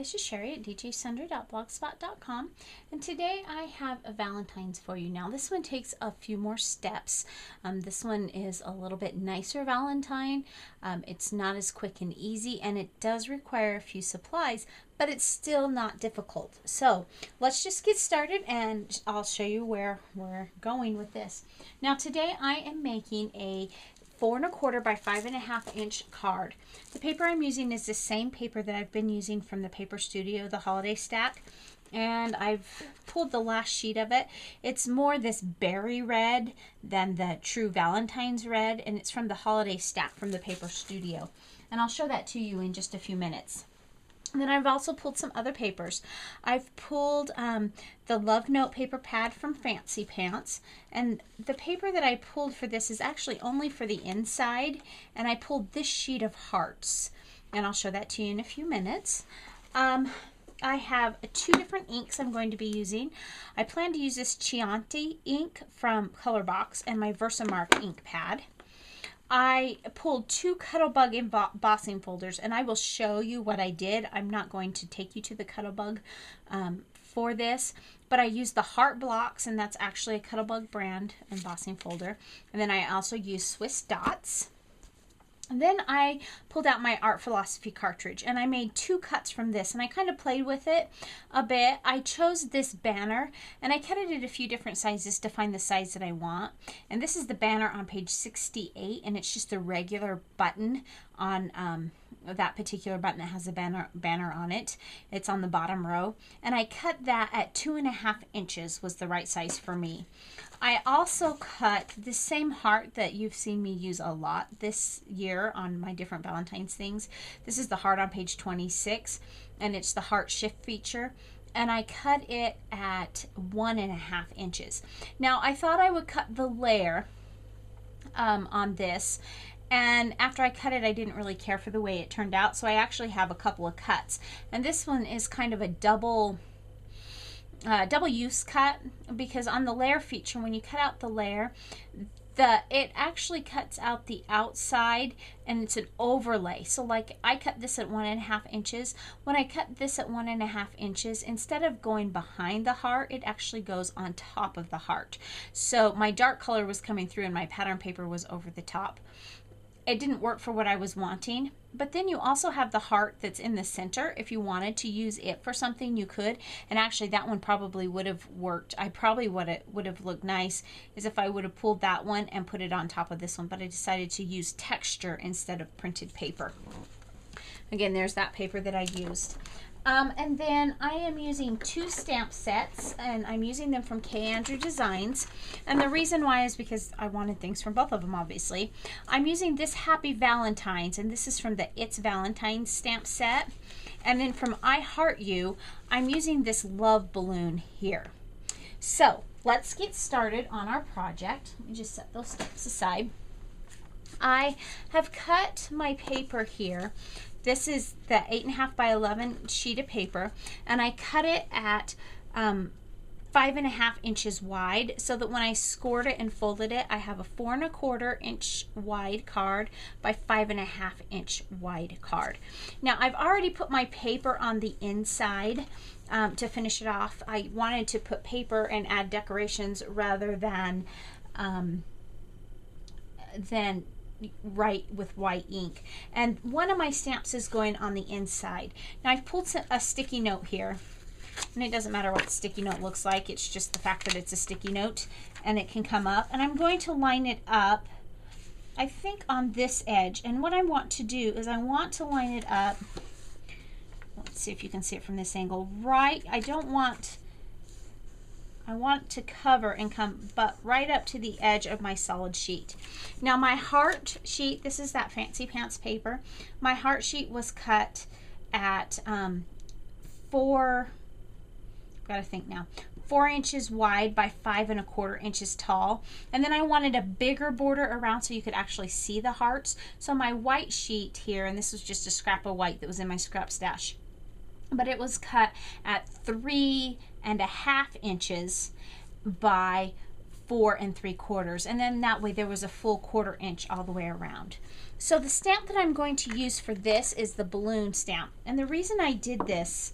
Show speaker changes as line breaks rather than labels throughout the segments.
this is Cheri at djsundry.blogspot.com, and today I have a Valentine's for you. Now this one takes a few more steps. This one is a little bit nicer Valentine. It's not as quick and easy, and it does require a few supplies, but it's still not difficult. So let's just get started and I'll show you where we're going with this. Now today I am making a 4 1/4 by 5 1/2 inch card. The paper I'm using is the same paper that I've been using from the Paper Studio, the holiday stack, and I've pulled the last sheet of it. It's more this berry red than the true Valentine's red, and it's from the holiday stack from the Paper Studio, and I'll show that to you in just a few minutes. And then I've also pulled some other papers. I've pulled the Love Note paper pad from Fancy Pants. And the paper that I pulled for this is actually only for the inside. And I pulled this sheet of hearts. And I'll show that to you in a few minutes. I have 2 different inks I'm going to be using. I plan to use this Chianti ink from Colorbox and my Versamark ink pad. I pulled 2 Cuttlebug embossing folders, and I will show you what I did. I'm not going to take you to the Cuttlebug for this, but I used the heart blocks, and that's actually a Cuttlebug brand embossing folder. And then I also used Swiss dots. And then I pulled out my Art Philosophy cartridge, and I made 2 cuts from this, and I kind of played with it a bit. I chose this banner, and I cut it at a few different sizes to find the size that I want. And this is the banner on page 68, and it's just a regular button on that particular button that has a banner on it. It's on the bottom row, and I cut that at 2 1/2 inches was the right size for me. I also cut the same heart that you've seen me use a lot this year on my different Valentine's things. This is the heart on page 26, and it's the heart shift feature, and I cut it at 1 1/2 inches. Now I thought I would cut the layer on this, and after I cut it I didn't really care for the way it turned out, so I actually have a couple of cuts, and this one is kind of a double use cut, because on the layer feature, when you cut out the layer, it actually cuts out the outside, and it's an overlay. So like I cut this at 1 1/2 inches. When I cut this at 1 1/2 inches, instead of going behind the heart, it actually goes on top of the heart. So my dark color was coming through and my pattern paper was over the top. It didn't work for what I was wanting. But then you also have the heart that's in the center. If you wanted to use it for something, you could. And actually that one probably would have worked. I probably would have looked nice is if I would have pulled that one and put it on top of this one. But I decided to use texture instead of printed paper. Again, there's that paper that I used. And then I am using 2 stamp sets, and I'm using them from K. Andrew Designs. And the reason why is because I wanted things from both of them, obviously. I'm using this Happy Valentine's, and this is from the It's Valentine's stamp set. And then from I Heart You, I'm using this love balloon here. So let's get started on our project. Let me just set those stamps aside. I have cut my paper here. This is the 8 1/2 by 11 sheet of paper, and I cut it at 5 1/2 inches wide, so that when I scored it and folded it, I have a 4 1/4 inch wide card by 5 1/2 inch wide card. Now I've already put my paper on the inside to finish it off. I wanted to put paper and add decorations rather than write with white ink. And one of my stamps is going on the inside. Now I've pulled a sticky note here, and it doesn't matter what the sticky note looks like, it's just the fact that it's a sticky note and it can come up, and I'm going to line it up I think on this edge. And what I want to do is I want to line it up, let's see if you can see it from this angle, I want to cover and come but right up to the edge of my solid sheet. Now my heart sheet, this is that Fancy Pants paper. My heart sheet was cut at 4 inches wide by 5 1/4 inches tall. And then I wanted a bigger border around so you could actually see the hearts. So my white sheet here, and this was just a scrap of white that was in my scrap stash, but it was cut at 3 1/2 inches by 4 3/4, and then that way there was a full 1/4 inch all the way around. So the stamp that I'm going to use for this is the balloon stamp, and the reason I did this,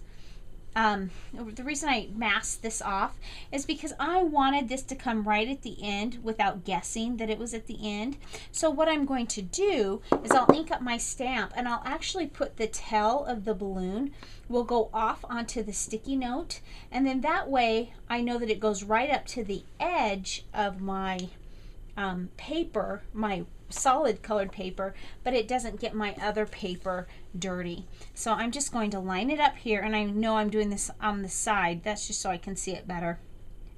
the reason I masked this off is because I wanted this to come right at the end without guessing that it was at the end. So what I'm going to do is I'll ink up my stamp, and I'll actually put the tail of the balloon will go off onto the sticky note, and then that way I know that it goes right up to the edge of my paper, my solid colored paper, but it doesn't get my other paper dirty. So I'm just going to line it up here, and I know I'm doing this on the side. That's just so I can see it better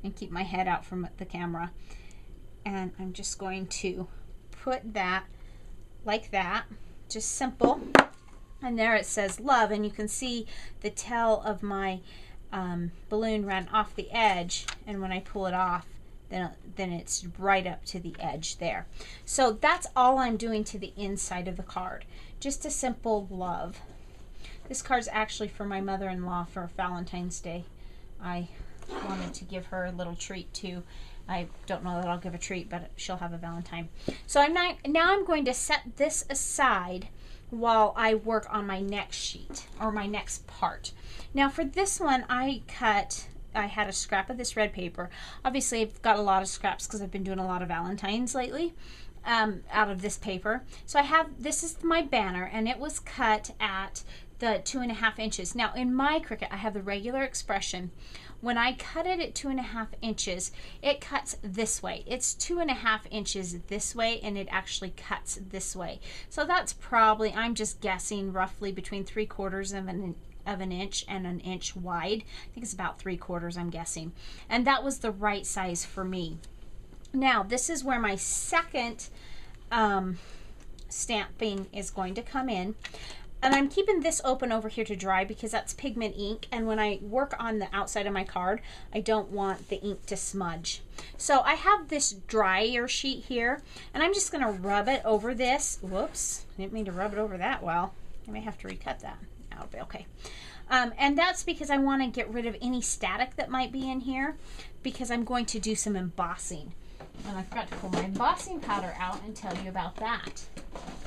and keep my head out from the camera. And I'm just going to put that like that, just simple. And there it says love, and you can see the tail of my balloon run off the edge, and when I pull it off, then it's right up to the edge there. So that's all I'm doing to the inside of the card. Just a simple love. This card's actually for my mother-in-law for Valentine's Day. I wanted to give her a little treat too. I don't know that I'll give a treat, but she'll have a Valentine. So now I'm going to set this aside while I work on my next sheet, or my next part. Now for this one, I had a scrap of this red paper. Obviously I've got a lot of scraps because I've been doing a lot of Valentines lately out of this paper. So this is my banner, and it was cut at the 2.5 inches. Now in my Cricut, I have the regular expression. When I cut it at 2.5 inches, it cuts this way. It's 2.5 inches this way, and it actually cuts this way. So that's probably, I'm just guessing, roughly between 3/4 of an inch and an inch wide. I think it's about 3/4, I'm guessing. And that was the right size for me. Now this is where my second stamping is going to come in. And I'm keeping this open over here to dry because that's pigment ink, and when I work on the outside of my card, I don't want the ink to smudge. So I have this drier sheet here, and I'm just going to rub it over this. Whoops, I didn't mean to rub it over that well. I may have to recut that. That'll be okay. And that's because I want to get rid of any static that might be in here, because I'm going to do some embossing. And I forgot to pull my embossing powder out and tell you about that.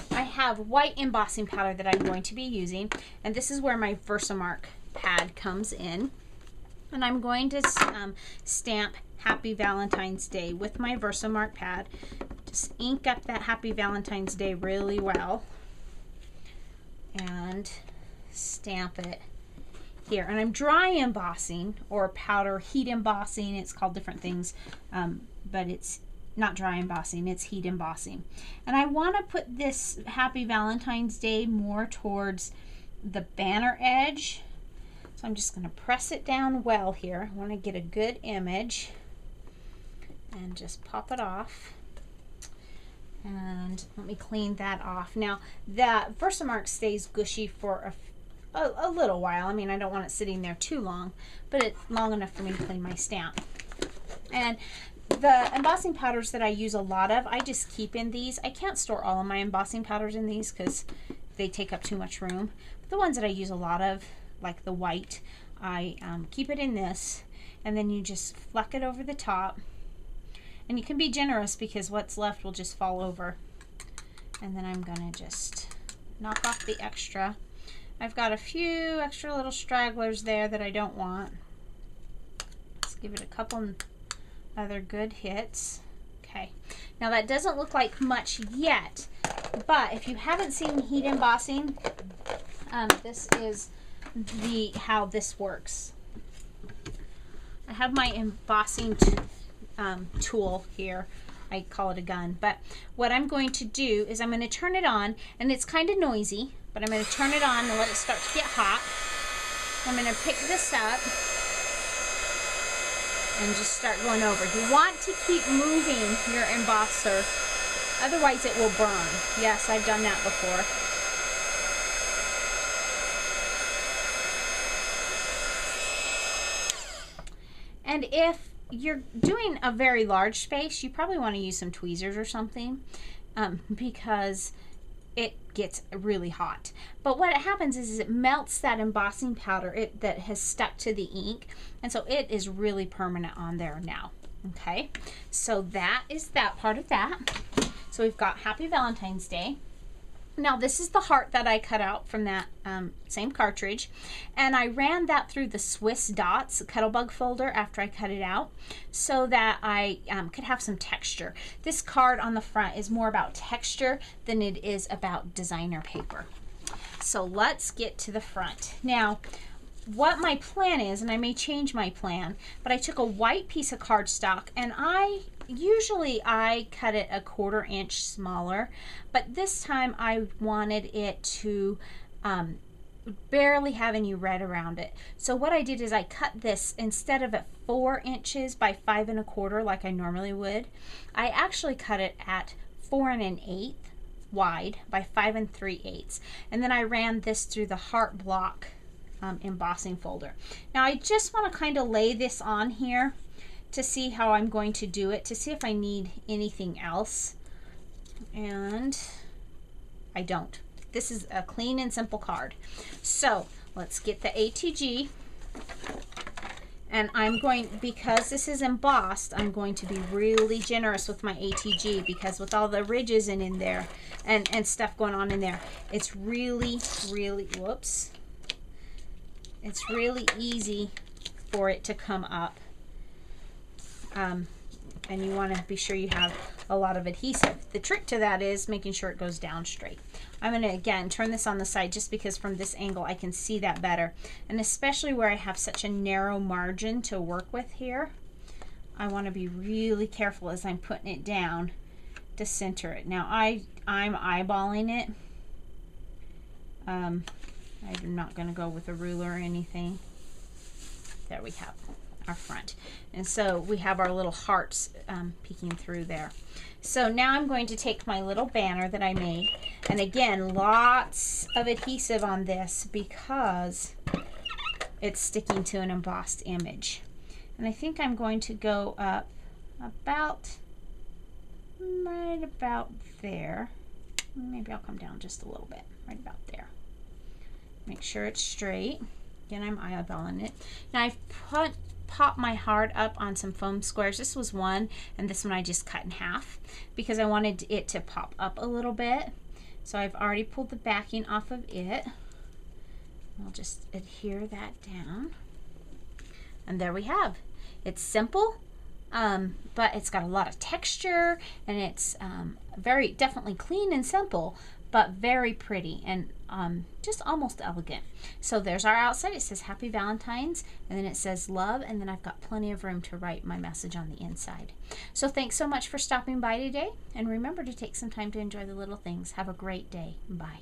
I have white embossing powder that I'm going to be using, and this is where my Versamark pad comes in. And I'm going to stamp Happy Valentine's Day with my Versamark pad. Just ink up that Happy Valentine's Day really well and stamp it here. And I'm dry embossing, or powder heat embossing. It's called different things, but it's not dry embossing, it's heat embossing. And I want to put this Happy Valentine's Day more towards the banner edge. So I'm just going to press it down well here. I want to get a good image and just pop it off. And let me clean that off. Now that Versamark stays gushy for a little while. I mean, I don't want it sitting there too long, but it's long enough for me to clean my stamp. And the embossing powders that I use a lot of, I just keep in these. I can't store all of my embossing powders in these because they take up too much room. But the ones that I use a lot of, like the white, I keep it in this, and then you just fleck it over the top. And you can be generous because what's left will just fall over. And then I'm gonna just knock off the extra. I've got a few extra little stragglers there that I don't want. Let's give it a couple other good hits. Okay, now that doesn't look like much yet, but if you haven't seen heat embossing, this is how this works. I have my embossing tool here. I call it a gun, but what I'm going to do is I'm going to turn it on, and it's kind of noisy, but I'm going to turn it on and let it start to get hot. I'm going to pick this up and just start going over. You want to keep moving your embosser, otherwise it will burn. Yes, I've done that before. And if you're doing a very large space, you probably want to use some tweezers or something, because it gets really hot. But what happens is it melts that embossing powder that has stuck to the ink, and so it is really permanent on there now. Okay, so that is that part of that. So we've got Happy Valentine's Day. Now this is the heart that I cut out from that same cartridge, and I ran that through the Swiss Dots Cuttlebug folder after I cut it out so that I could have some texture. This card on the front is more about texture than it is about designer paper. So let's get to the front. Now what my plan is, and I may change my plan, but I took a white piece of cardstock, and usually I cut it a 1/4 inch smaller, but this time I wanted it to barely have any red around it. So what I did is I cut this, instead of at 4 inches by 5 1/4 like I normally would, I actually cut it at 4 1/8 wide by 5 3/8, and then I ran this through the heart block embossing folder. Now I just want to kind of lay this on here to see how I'm going to do it, to see if I need anything else, and I don't. This is a clean and simple card. So let's get the ATG, and I'm going, because this is embossed, I'm going to be really generous with my ATG, because with all the ridges in there and stuff going on in there, it's really, whoops, it's really easy for it to come up. And you want to be sure you have a lot of adhesive. The trick to that is making sure it goes down straight. I'm going to again turn this on the side just because from this angle I can see that better, and especially where I have such a narrow margin to work with here, I want to be really careful as I'm putting it down to center it. Now I'm eyeballing it. I'm not going to go with a ruler or anything. There we have our front, and so we have our little hearts peeking through there. So now I'm going to take my little banner that I made, and again, lots of adhesive on this because it's sticking to an embossed image, and I think I'm going to go up about right about there. Maybe I'll come down just a little bit, right about there. Make sure it's straight. Again, I'm eyeballing it. Now I've popped my heart up on some foam squares. This was one, and this one I just cut in half because I wanted it to pop up a little bit. So I've already pulled the backing off of it. I'll just adhere that down. And there we have. It's simple, but it's got a lot of texture, and it's very definitely clean and simple, but very pretty and just almost elegant. So there's our outside. It says Happy Valentine's, and then it says love, and then I've got plenty of room to write my message on the inside. So thanks so much for stopping by today, and remember to take some time to enjoy the little things. Have a great day. Bye.